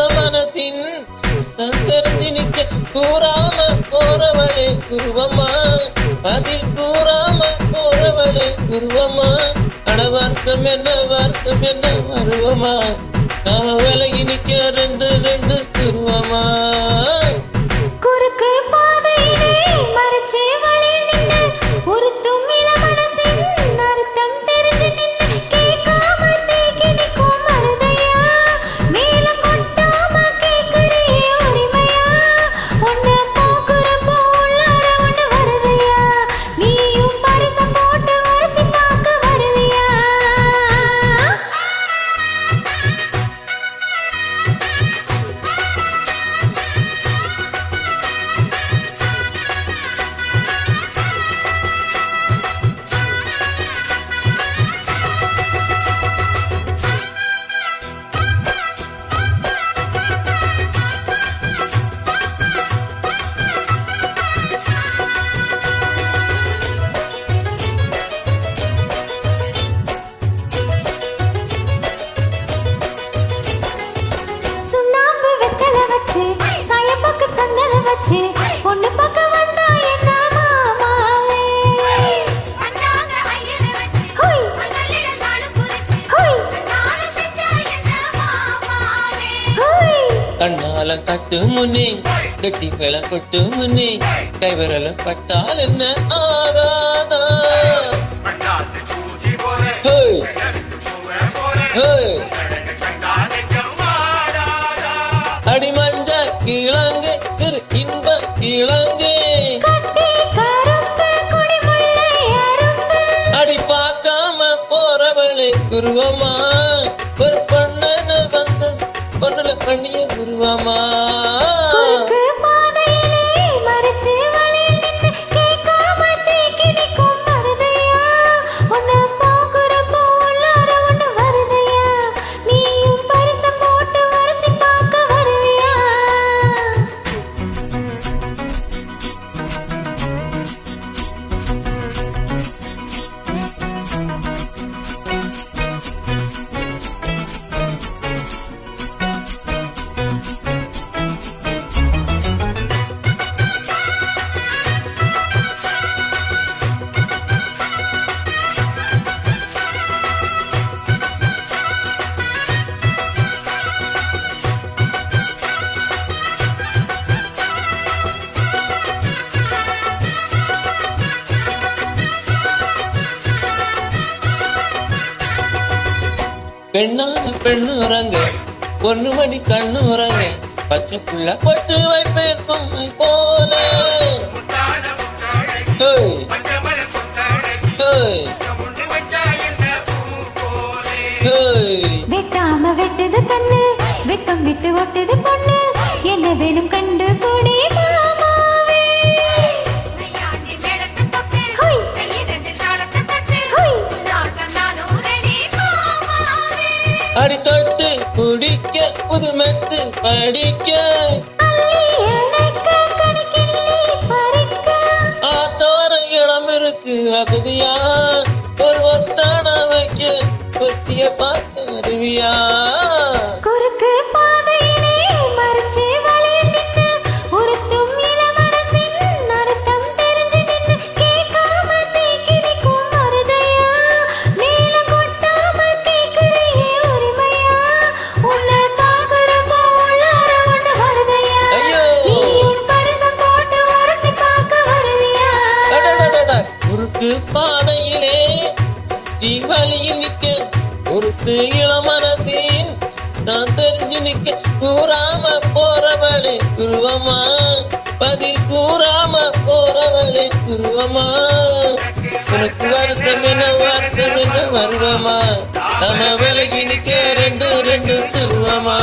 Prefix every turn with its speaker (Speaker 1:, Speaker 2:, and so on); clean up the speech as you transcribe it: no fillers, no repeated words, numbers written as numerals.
Speaker 1: இளமனசின் தெரிஞ்சு நிக்க கூறாம போறவளே குருவம்மா, பதில் கூறாம போறவளே குருவம்மா. அட வருத்தம் என்ன வருவமா, நாம விலகி நிக்க ரெண்டு ரெண்டு துருவமா.
Speaker 2: குறுக்கு பாதையிலே மறைச்சே வழி நின்னு உறுத்தும் இளமனசின் அர்த்தம் தெரிஞ்சு நின்னு கேட்காம தேக்கி நிற்கும் மருதையா, மேலும் கொட்டாம கேட்கிறியே உரிமையா. உன்னை போக்குறப்போ உள்ளார ஒண்ணு வருதையா, நீயும் பரிசம் போட்டு வரிசை பார்க்க வருவியா. சுண்ணாம்பு வெத்தல வச்சு சாயப்பாக்கு சந்தன வச்சு பொண்ணு பக்கம் வந்தா என்ன மாமாவே. ஹோய் ஹோய் ஹோய்.
Speaker 1: கண்ணால கட்டு முன்னே கட்டி பிள கொட்டு முன்னே கைவிரல பட்டால் என்ன ஆகாதா. ஹோய் ஹோய். அடி மஞ்ச கிழங்கு திரு இன்ப கிழங்கு,
Speaker 2: கட்டி கரும்பு கொடி முல்லை அரும்பு.
Speaker 1: அடி பார்க்காம போறவளே குருவமா, ஒரு பொண்ணு வந்து பொண்ணுல பண்ணிய குருவமா.
Speaker 2: குறுக்கு பாதையிலே மறைச்சே வழி நின்னு கேட்காம தேக்கி நிற்கும் மருதையா, உன்னை போக்குறப்போ உள்ளார ஒண்ணு வருதையா, நீயும் பரிசம் போட்டு வரிசை பார்க்க வருவியா.
Speaker 1: பெண்ணான பெண்ணு உறங்க, பொண்ணு மணி கண்ணு உறங்க, பச்சை புள்ள பட்டு வைப்பேன் பொம்மை போல. ஹோய் ஹோய் ஹோய்.
Speaker 2: வெட்டாம வெட்டுது கண்ணு, வெட்கம் விட்டு ஒட்டுது பொண்ணு, என்ன வேணும் கண்டு பொடி மாமாவே. ஹோய் ஹோய்.
Speaker 1: அடி தொட்டு குடிக்க புதுமெட்டு படிக்க,
Speaker 2: அள்ளி அணைக்க கணக்கில்லி பறிக்க.
Speaker 1: ஆத்தோரம் இடம் இருக்கு வசதியா, ஒரு ஒத்தான வைக்க கொத்திய பார்க்க வருவியா.
Speaker 2: குறுக்கு பாதையிலே மறைச்சே வழி நின்னு உறுத்தும் இளமனசின் அர்த்தம் தெரிஞ்சு நின்னு கேட்காம தேக்கி நிற்கும் மருதையா, மேலும் கொட்டாம கேட்கிறியே உரிமையா. உன்னை பார்க்கிறப்போ உள்ளார ஒண்ணு வருதையா,
Speaker 1: ஐயோ.
Speaker 2: நீயும் பரிசம் போட்டு வரிசை பார்க்க வருவியா.
Speaker 1: அடடடடா. குறுக்கு பாதையிலே தீவழியில் நிக்க ஒருத்து இளமனசின் நான் தெரிஞ்சு நிக்க கூறாம போறவளே குருவமா, பதில் கூறாம போறவளே குருவமா. உனக்கு வருத்தம் என்ன வருவமா, நம்ம விலகி நிக்க ரெண்டு ரெண்டு துருவமா.